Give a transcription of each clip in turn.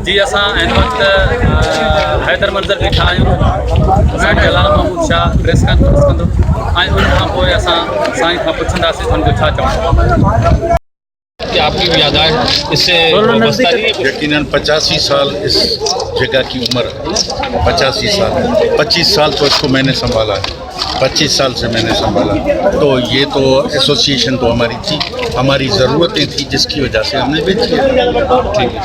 जी असां हिन वक़्तु हैदर मंज़र बीठा आहियूं। असां जलाल महमूद शाह प्रेस कॉन्फ्रेंस कंदो ऐं उन खां पोइ असां साईं खां पुछंदासीं हुनजो छा चवणु। कि आपकी भी याद आए इससे वाबस्ता नहीं है? यकीनन 85 साल इस जगह की उम्र है। 85 साल 25 साल तो इसको मैंने संभाला है, 25 साल से मैंने संभाला। तो ये तो एसोसिएशन तो हमारी थी, हमारी ज़रूरतें थी जिसकी वजह से हमने बेची है। ठीक है।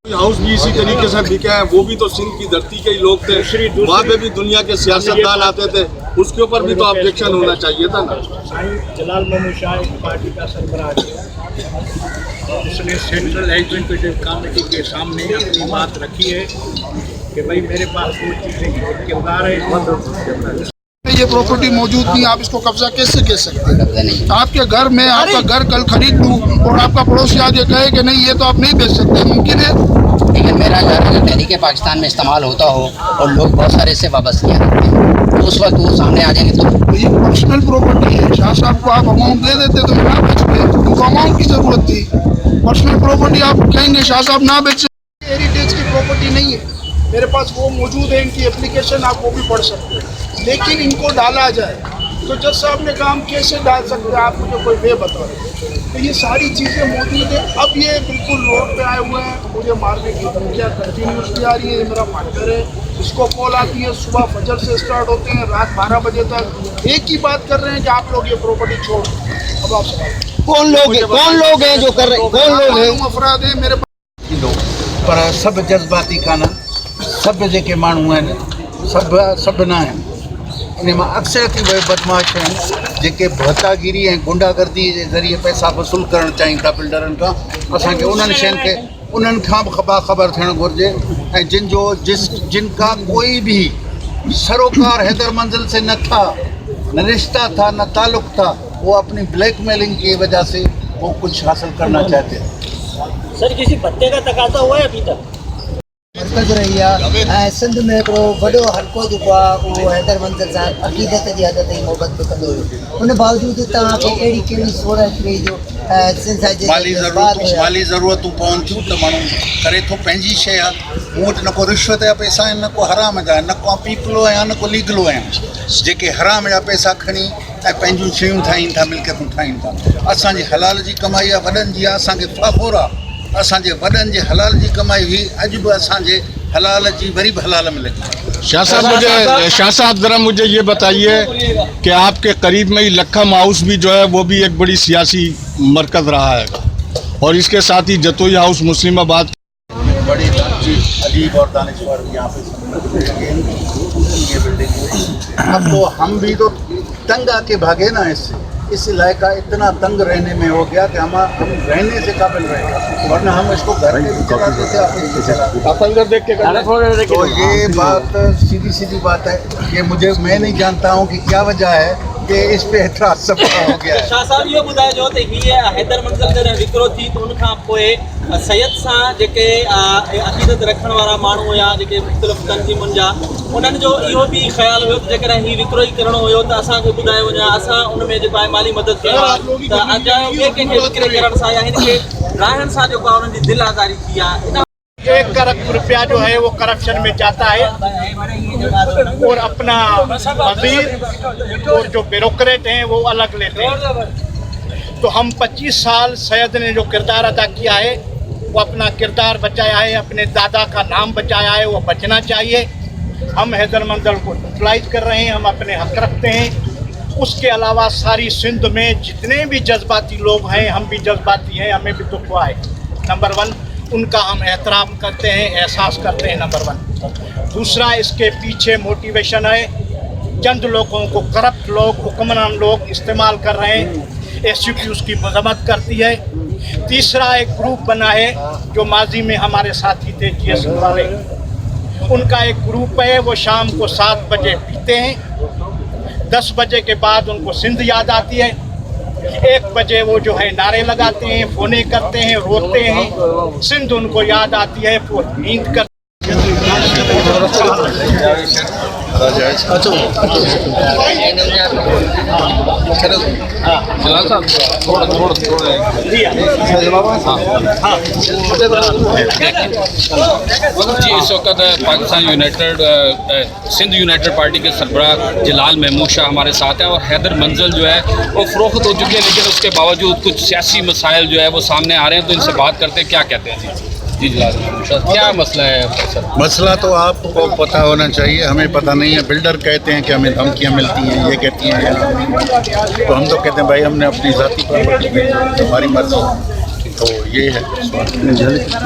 हाउस भी इसी तरीके से बिका है, वो भी तो सिंध की धरती के ही लोग थे, वहाँ पे भी दुनिया के सियासतदान आते थे, उसके ऊपर भी तो ऑब्जेक्शन होना चाहिए था ना। जलाल महमूद शाह एक पार्टी का सरबराह है, उसने सेंट्रल एग्जीक्यूटिव कमेटी के सामने अपनी बात रखी है कि भाई मेरे पास दो चीज़ें की किरदार है। ये प्रॉपर्टी मौजूद नहीं, आप इसको कब्जा कैसे कह सकते हैं? आपके घर में आपका घर कल खरीद लूँ और आपका पड़ोसी आगे कहे कि नहीं ये तो आप नहीं बेच सकते, मुमकिन है? लेकिन मेरा घर अगर तहरीक पाकिस्तान में इस्तेमाल होता हो और लोग बहुत सारे इससे वाबस्तियाँ रखते हैं तो उस वक्त वो सामने आ जाएंगे। तो ये पर्सनल प्रॉपर्टी है, शाह साहब को आप अमाउंट दे देते तो ना बेचते, उनको अमाउंट की ज़रूरत थी। पर्सनल प्रॉपर्टी आप कहेंगे शाह साहब ना बेच, हेरिटेज की प्रॉपर्टी नहीं है, मेरे पास वो मौजूद है, इनकी एप्लीकेशन आप वो भी पढ़ सकते हैं, लेकिन इनको डाला जाए तो जज साहब ने काम कैसे डाल सकते हैं, आप मुझे कोई वे बताओ। तो ये सारी चीज़ें मौजूद है। अब ये बिल्कुल रोड पे आए हुए हैं, मुझे मारने की धमकियाँ कंटिन्यूसली आ रही है। ये मेरा पार्टनर है, इसको कॉल आती है, सुबह फजर से स्टार्ट होते हैं, रात 12 बजे तक एक ही बात कर रहे हैं कि आप लोग ये प्रॉपर्टी छोड़। अब आप कौन लोग हैं जो कर रहे हैं? कौन लोग हैं? अफराद है मेरे पास, पर सब जज्बाती कान, सब जेके माण्हू आहिनि सभु न आहिनि। इन मां अक्सर थी उहे बदमाश आहिनि जेके भतागिरी ऐं गुंडागर्दी जे ज़रिए पैसा वसूल करणु चाहिनि था बिल्डरनि खां। असांखे उन्हनि शयुनि खे उन्हनि खां बि ख़बर थियणु घुरिजे ऐं जिनका कोई भी सरोकार हैदर मंजिल से न था, न रिश्ता था, न ताल्लुक़ था, वो अपनी ब्लैकमेलिंग की वजह से वो कुछ हासिल करना चाहते हैं। सर किसी पत्ते का तकाजा हुआ है अभी तक? मरकज़ रही है सिंध में हिकिड़ो वॾो हल्को जेको आहे उहो हैदर मंज़र सां अक़ीदत जी हद ताईं मोहबत बि कंदो हुयो। उन बावजूदि तव्हांखे अहिड़ी कहिड़ी 16 जो माली ज़रूरतूं पवनि थियूं त माण्हू करे थो पंहिंजी शइ आहे। मूं वटि न को रिश्वत जा पैसा आहिनि, न को हराम जा, न को पीपलो आहियां, न को लीगलो आहियां। जेके हराम जा पैसा खणी ऐं पंहिंजूं शयूं ठाहीनि था, मिल्कियतूं ठाहीनि था। असांजी हलाल जी कमाई आहे, वॾनि जी आहे, असांखे फ़ख़ुरु आहे। असांजे वॾनि जे हलाल जी कमाई हुई, अॼु बि असांजे हलाल जी वरी भी हलाल में लगी। शाह साहब ज़रा मुझे ये बताइए कि आपके करीब में ही लखम हाउस भी जो है वो भी एक बड़ी सियासी मरकज़ रहा है और इसके साथ ही जतोई हाउस मुस्लिमाबाद बड़ी अदीब और दानिश्वर यहाँ पे ये बिल्डिंग। अब तो हम भी तो तंग आके भागे ना इससे। इस इलाका इतना तंग रहने में हो गया कि हम रहने से काबिल रहे, वरना हम इसको घर में भी चला देते हैं। तो ये बात सीधी बात है कि मैं नहीं जानता हूँ कि क्या वजह है कि इस पे एतराज सब हो गया है। शाह साहब इहो ॿुधाइजो त हीअ हैदर मंज़िल जॾहिं विकिरो थी त उनखां पोइ सैयद सां जेके अक़ीदत रखण वारा माण्हू हुया, जेके मुख़्तलिफ़ तंज़ीमुनि जा, उन्हनि जो इहो बि ख़्यालु हुयो त जेकॾहिं हीउ विकिरो ई करणो हुयो त असांखे ॿुधायो वञे, असां उन में जेको आहे माली मदद कयो आहे त अॼु ॿिए कंहिंखे विकिरे करण सां या हिन खे राहनि सां जेको आहे उन्हनि जी दिलि आज़ारी थी आहे। 1 करोड़ रुपया जो है वो करप्शन में जाता है और अपना वजीर और जो ब्यूरोक्रेट हैं वो अलग लेते हैं। तो हम 25 साल सैयद ने जो किरदार अदा किया है वो अपना किरदार बचाया है, अपने दादा का नाम बचाया है, वो बचना चाहिए। हम हैदर मंज़िल को यूटिलाइज कर रहे हैं, हम अपने हक रखते हैं। उसके अलावा सारी सिंध में जितने भी जज्बाती लोग हैं, हम भी जज्बाती हैं, हमें भी दुख हुआ है। नंबर 1 उनका हम एहतराम करते हैं, एहसास करते हैं, नंबर 1। दूसरा, इसके पीछे मोटिवेशन है, चंद लोगों को करप्ट लोग, हुक्मरान लोग इस्तेमाल कर रहे हैं, एसयूपी उसकी मजम्मत करती है। तीसरा, एक ग्रुप बना है जो माजी में हमारे साथी थे GS वाले, उनका एक ग्रुप है, वो शाम को 7 बजे पीते हैं, 10 बजे के बाद उनको सिंध याद आती है, 1 बजे वो जो है नारे लगाते हैं, फोने करते हैं, रोते हैं, सिंध उनको याद आती है, वो नींद करते हैं। बड़ा जायज जी इस वक्त Pakistan United Sindh United party के सरबराह जलाल महमूद शाह हमारे साथ हैं और हैदर मंजल जो है वो फरोख्त हो चुकी है, लेकिन उसके बावजूद कुछ सियासी मसाइल जो है वो सामने आ रहे हैं। तो इनसे बात करते हैं, क्या कहते हैं जी जलाल महमूद शाह, क्या मसला है सर? मसला तो आपको पता होना चाहिए, हमें पता नहीं है। बिल्डर कहते हैं कि हमें धमकियाँ मिलती हैं, ये कहती हैं, तो हम तो कहते हैं भाई हमने अपनी ज़ाती प्रॉपर्टी पे हमारी मर्जी, तो ये है।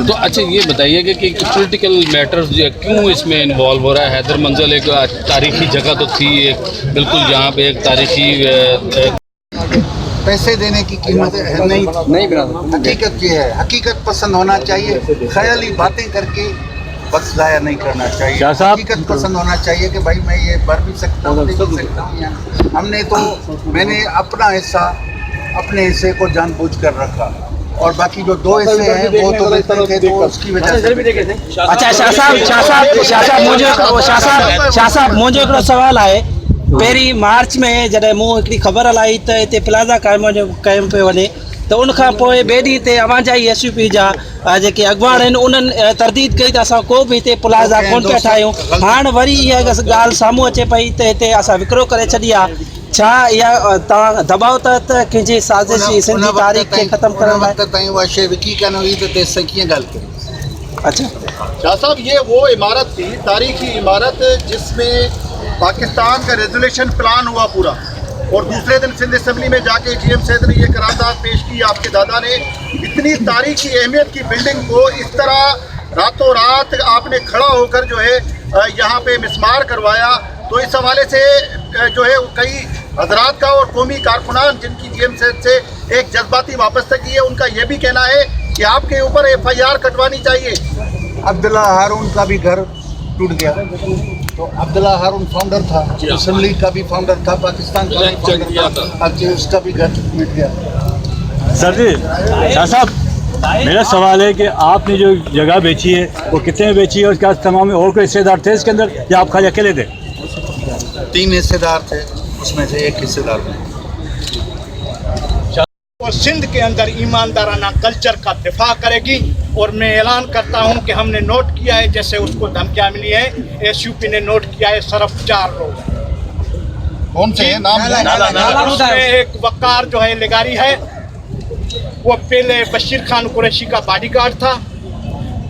तो अच्छा ये बताइए कि पॉलिटिकल मैटर्स जो है क्यों इसमें इन्वॉल्व हो रहा है? हैदर मंजल एक तारीखी जगह तो थी, एक बिल्कुल जहाँ पे एक तारीखी पैसे देने की कीमत है नहीं हकीकत ये है, हकीकत पसंद होना चाहिए, ख्याली बातें करके वक्त ज़ाया नहीं करना चाहिए। हकीकत पसंद होना चाहिए कि भाई मैं ये भर भी सकता हूँ, दे भी सकता हूँ। हमने तो मैंने अपना हिस्सा अपने हिस्से को जानबूझ कर रखा और बाकी जो दो हिस्से हैं वो तो बेहतर थे, तो उसकी वजह से। अच्छा शाह साहब मुझे हिकिड़ो सवाल आहे। पहिरीं मार्च में जॾहिं मूं हिकिड़ी ख़बर हलाई त हिते प्लाज़ा क़ाइमु पियो वञे, त उनखां पोइ ॿिए ॾींहं ते अवाजाई SUP जा जेके अॻुवाण आहिनि उन्हनि तरदीद कई त असां को बि हिते प्लाज़ा कोन पिया ठाहियूं। हाणे वरी इहा ॻाल्हि साम्हूं अचे पई त हिते असां विकिरो करे छॾी आहे। छा इहा तव्हां दबाव तहत कंहिंजी साज़िश सिंधी तारीख़ खे ख़तमु करण लाइ? उहा शइ विकी कान हुई त तेसिताईं कीअं ॻाल्हि कयूं? अच्छा शाह साहब, ये वो इमारत थी, तारीखी इमारत, जिसमें पाकिस्तान का रेजोल्यूशन प्लान हुआ पूरा, और दूसरे दिन सिंध असम्बली में जाके GM सैयद ने ये करारदाद पेश की। आपके दादा ने इतनी तारीखी अहमियत की बिल्डिंग को इस तरह रातों रात आपने खड़ा होकर जो है यहाँ पे मिसमार करवाया। तो इस हवाले से जो है कई हजरात का और कौमी कारकुनान जिनकी GM सैयद से एक जज्बाती वापसी है, उनका ये भी कहना है कि आपके ऊपर FIR कटवानी चाहिए। अब्दुल्ला हारून का भी घर टूट गया, तो अब्दुल्ला हारून फाउंडर था, मुस्लिम लीग का भी फाउंडर था, पाकिस्तान का भी फाउंडर था, अब उसका भी घर टूट गया। सर जी शाह साहब, मेरा सवाल है कि आपने जो जगह बेची है वो कितने में बेची है और क्या तमाम और कोई हिस्सेदार थे इसके अंदर या आप खाली अकेले थे? 3 हिस्सेदार थे, उसमें से एक हिस्सेदार थे। और सिंध के अंदर ईमानदाराना कल्चर का दिफा करेगी। और मैं ऐलान करता हूं कि हमने नोट किया है, जैसे उसको धमकियां मिली है, SUP ने नोट किया है, सिर्फ 4 लोग। कौन से हैं? नाम उसमें एक वकार जो है लेगारी है, वो पहले बशीर खान कुरैशी का बॉडीगार्ड था,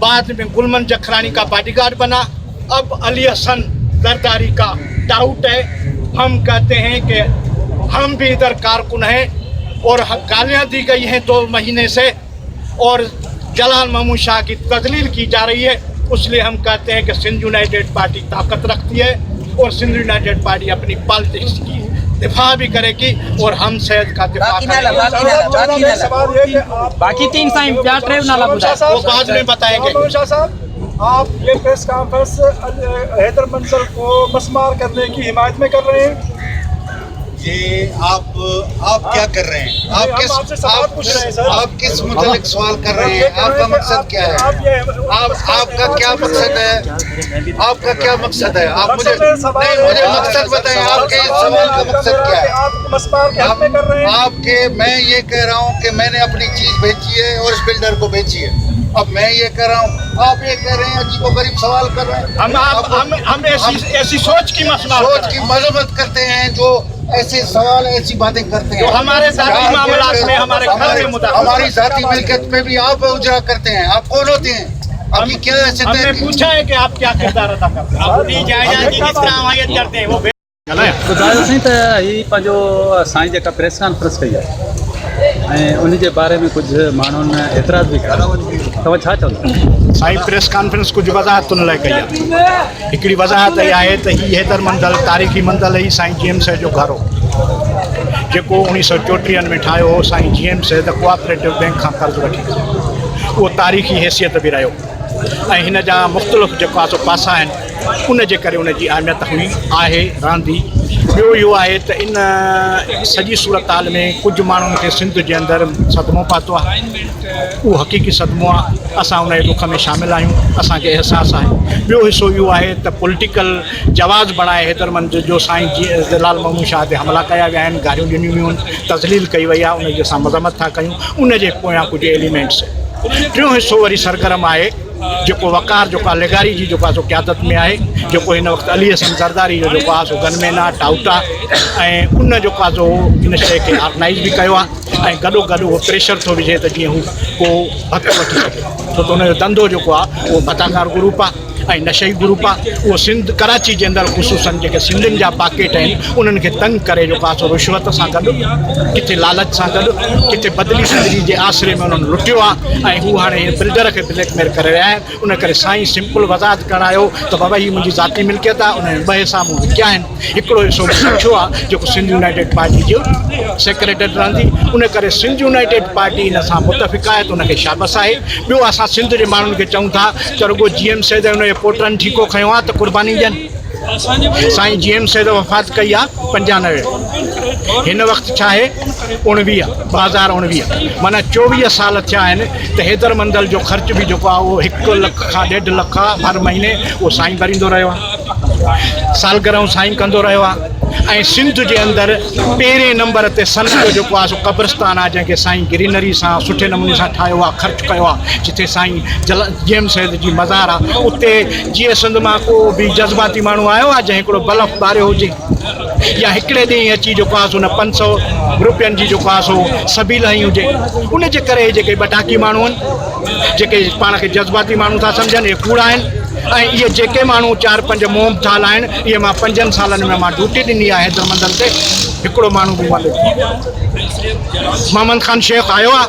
बाद में गुलमन जखरानी का बॉडीगार्ड बना, अब अली हसन जरदारी का डाउट है। हम कहते हैं कि हम भी इधर कारकुन हैं और गालियाँ दी गई हैं 2 महीने से, और जलाल महमूद शाह की तजलील की जा रही है। इसलिए हम कहते हैं कि सिंध यूनाइटेड पार्टी ताकत रखती है और सिंध यूनाइटेड पार्टी अपनी पॉलिटिक्स की दिफा भी करेगी और हम सैयद का दिफा करेंगे। बाकी 3 साईं ॿिया 3 नाला ॿुधायो, वो बाद में बताएंगे। शाह साहब, आप ये प्रेस कॉन्फ्रेंस हैदर मंजल को मसमार करने की हिमायत में कर रहे हैं। ये आप क्या कर रहे हैं? आप किस मुतालिक सवाल कर रहे हैं? आपका मकसद क्या है? आपका क्या मकसद है? आपका क्या मकसद है? आप मुझे मकसद बताएं, आपके सवाल का मकसद क्या है? आपके मैं ये कह रहा हूँ कि मैंने अपनी चीज़ बेची है और इस बिल्डर को बेची है। अब मैं ये कह रहा हूँ, आप ये कह रहे हैं, अजीबोगरीब सवाल कर रहे हैं। हम ऐसी सोच की मजम्मत करते हैं जो ऐसे सवाल ऐसी बातें करते हैं। तो हमारे जाती मामलात में हमारे घर के मुताबिक हमारी जाती मिल्कियत पे भी आप उजरा करते हैं। आप कौन होते हैं? आपकी क्या हैसियत है? हमने पूछा है कि आप क्या किरदार अदा करते हैं, अपनी जायदाद की किस तरह हमायत करते हैं। वो ॿुधायो साईं त हीअ पंहिंजो साईं जेका प्रेस कॉन्फ्रेंस कई आहे ऐं उन जे बारे में कुझु माण्हुनि एतिराज़ बि कयो, तव्हां छा चवंदा? साईं प्रेस कॉन्फ्रेंस कुछ वज़ाहत उन लाइ कई आहे। हिकिड़ी वज़ाहत इहा आहे त हीअ हैदर मंदरु तारीख़ी मंदरु ई साईं GM सैयद जो घर हो, जेको 1934 में ठाहियो हो Sain GM Syed cooperative bank खां कर्ज़ वठी करे। उहो तारीख़ी हैसियत बि रहियो ऐं हिन जा मुख़्तलिफ़ जेको आहे सो पासा आहिनि उन जे करे उन जी अहमियत हुई आहे रहंदी। ॿियो इहो आहे त इन सॼी सूरत हाल में कुझु माण्हुनि खे सिंध जे अंदरि सदमो पातो आहे, उहो हक़ीक़ी सदमो आहे। असां उन जे दुख में शामिलु आहियूं, असांखे अहसासु आहे। ॿियो हिसो इहो आहे त पॉलिटिकल जवाज़ बणाए हैदरमंद जो साईं जलाल महमूद शाह ते हमला कया विया आहिनि, गारियूं ॾिनियूं वियूं आहिनि, तज़लील कई वई आहे, उनजी असां मज़म्मत था कयूं। उन जे पोयां कुझु एलिमेंट्स। टियों हिसो वरी सरगर्म आहे जेको वक़ार जेको आहे लेगारी जी जेको आहे सो क़यादत में आहे, जेको हिन वक़्तु अली हसन ज़रदारी जो जेको आहे सो गनमैन आहे, टाउट आहे, ऐं उन जेको आहे सो इन शइ खे ऑर्गनाइज़ बि कयो आहे ऐं गॾोगॾु उहो प्रेशर थो विझे त जीअं हू को हक़ वठी सघे, छो त उनजो धंधो जेको आहे उहो पताकार ग्रुप आहे ऐं नशई ग्रुप आहे। उहो सिंध कराची जे अंदरि ख़ुशूसन जेके सिंधियुनि जा पॉकेट आहिनि उन्हनि खे तंग करे जेको आहे सो रिश्वत सां गॾु, किथे लालच सां गॾु, किथे बदिली सिंधरी जे आसिरे में उन्हनि लुटियो आहे ऐं हू हाणे बिल्डर खे ब्लैकमेल करे रहिया आहिनि। उन करे साईं सिंपल वज़ाहत करणु आयो त बाबा हीअ मुंहिंजी ज़ाती मिल्कियत आहे, उन ॿ हिसा मूं विकिया आहिनि। हिकिड़ो हिसो रखियो आहे जेको सिंध यूनाइटेड पार्टी जो सेक्रेटरी रहंदी, उन करे सिंध यूनाइटेड पार्टी इन सां मुतफ़िक़ आहे त उनखे शाबस आहे। ॿियो असां सिंध जे माण्हुनि खे चऊं था त रुगो GM सैद उनजे पोटनि ठीको खयो आहे त कुर्बानी ॾियनि। साईं GM सैद वफ़ात कई आहे 95, हिन वक़्तु छा आहे 2019, माना 24 साल थिया आहिनि त हैदर मंदल जो ख़र्च बि जेको आहे उहो 1 लख खां 1.5 लख हर महीने उहो साईं भरींदो रहियो आहे, सालगिरह साईं कंदो रहियो आहे। ऐं सिंध जे अंदरि पहिरें नंबर ते सन जो जेको आहे सो क़ब्रस्तान आहे जंहिंखे साईं ग्रीनरी सां सुठे नमूने सां ठाहियो आहे, ख़र्चु कयो आहे, जिथे साईं GM सैद जी मज़ार आहे। उते जीअं सिंध मां को बि जज़्बाती माण्हू आयो आहे जंहिं हिकिड़ो बल्ब ॿारियो हुजे या हिकिड़े ॾींहुं अची जेको आहे सो हुन 500 रुपयनि जी जेको आहे सो सबील हई हुजे, उन जे करे जेके बटाकी माण्हू आहिनि जेके पाण खे जज़्बाती माण्हू था सम्झनि इहे कूड़ा आहिनि। ऐं इहे जेके माण्हू 4-5 मोम थाल आहिनि इहे मां 5 सालनि में मां ड्यूटी ॾिनी आहे हैदर मंदल ते, हिकिड़ो माण्हू बि मालिक मोहम्मद ख़ान शेख आयो आहे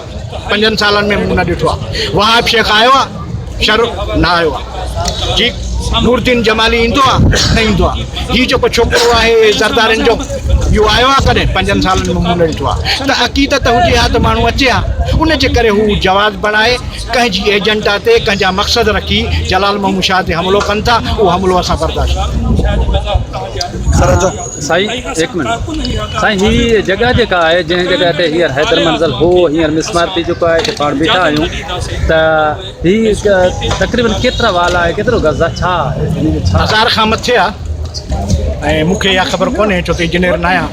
5 सालनि में मूं न ॾिठो आहे, वहाब शेख आयो आहे, शर न आयो आहे, ठीकु, नूरदीन जमाली ईंदो आहे न ईंदो आहे, हीउ जेको छोकिरो आहे ज़रदारनि जो इहो आयो आहे कॾहिं 5 सालनि में मूं न ॾिठो आहे। त अक़ीदत हुजे हा त माण्हू अचे हा, उन जे करे हू जवाज़ बणाए कंहिंजी एजेंडा ते कंहिंजा मक़सद रखी जलाल महमूद शाह ते हमिलो कनि था, उहो हमिलो असां बर्दाश्त। साईं 1 मिनट, साईं हीअ जॻह जेका आहे जंहिं जॻह ते हींअर हैदर मंज़ल हो हींअर मिसमार थी चुको आहे, पाण बीठा आहियूं त हीअ तक़रीबन केतिरा वाल आहे, केतिरो गज़ आहे, छा 1000 खां मथे आहे ऐं मूंखे इहा ख़बर कोन्हे छो त इंजीनियर न आहियां,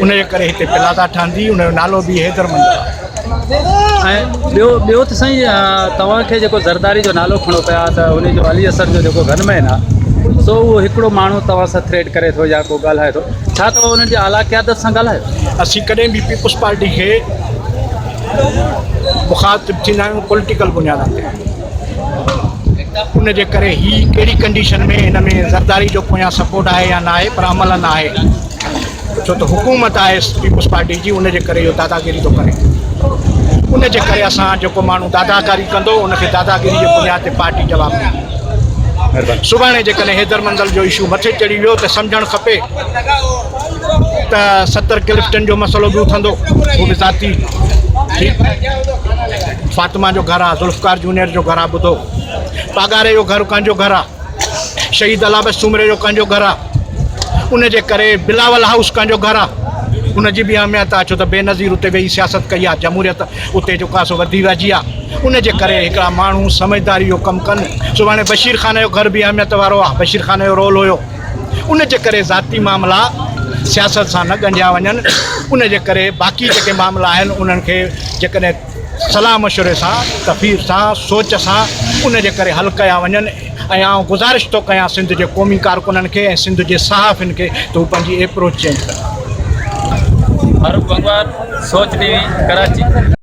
उनजे करे हिते प्लाज़ा ठहंदी, उनजो नालो बि हैदर मंदल आहे। ऐं ॿियो त साईं तव्हांखे जेको ज़रदारी जो नालो खणो पिया त उनजो अली हसन जो जेको गनमैन आहे सो उहो हिकिड़ो माण्हू तव्हां सां थ्रेट करे थो या को ॻाल्हाए थो, छा तव्हां उन्हनि जे आला क़यादत सां ॻाल्हायो? असीं कॾहिं बि पीपुल्स पार्टी खे मुखातिब थींदा आहियूं पॉलिटिकल बुनियादनि ते, उन जे करे ही कहिड़ी कंडीशन में हिन में ज़रदारी जो पोयां सपोर्ट आहे या न आहे, पर अमल न आहे, छो त हुकूमत आहे पीपुल्स पार्टी जी, उन जे करे इहो दादागिरी थो करे। उन जे करे असां जेको माण्हू दादागिरी कंदो उनखे दादागिरी जे बुनियाद ते पार्टी जवाबु ॾींदी। सुभाणे जेकॾहिं हैदर मंदल जो इशू मथे चढ़ी वियो त सम्झणु खपे त 70 क्लिफ्टन जो मसइलो बि उथंदो, उहो बि ज़ाती, फातिमा जो घर आहे, ज़ुल्फ़कार जूनियर जो घर आहे, ॿुधो पागारे जो घर कंहिंजो घर आहे, शहीद अलाबस सुमरे जो कंहिंजो घर आहे, उन जे करे बिलावल हाउस कंहिंजो घर आहे, उनजी बि अहमियत आहे छो त बेनज़ीर उते वेही सियासत कई आहे, जमहूरियत उते जेको आहे सो वधी रहिजी आहे। उन जे करे हिकिड़ा माण्हू समझदारी जो कमु कनि। सुभाणे बशीर ख़ान जो घर बि अहमियत वारो आहे, बशीर ख़ान जो रोल हुयो, उन जे करे ज़ाती मामला सियासत सां न ॻंढिया वञनि। उन जे करे बाक़ी जेके मामला आहिनि उन्हनि खे जेकॾहिं सलाह मशवरे सां, तफ़ीर सां, सोच सां उन जे करे हल कया वञनि। ऐं आउं गुज़ारिश थो कयां सिंध जे क़ौमी कारकुननि खे ऐं सिंध जे सहाफ़िन खे त हू पंहिंजी एप्रोच चेंज कनि। फारूक भगवान, सोच टीवी, कराची।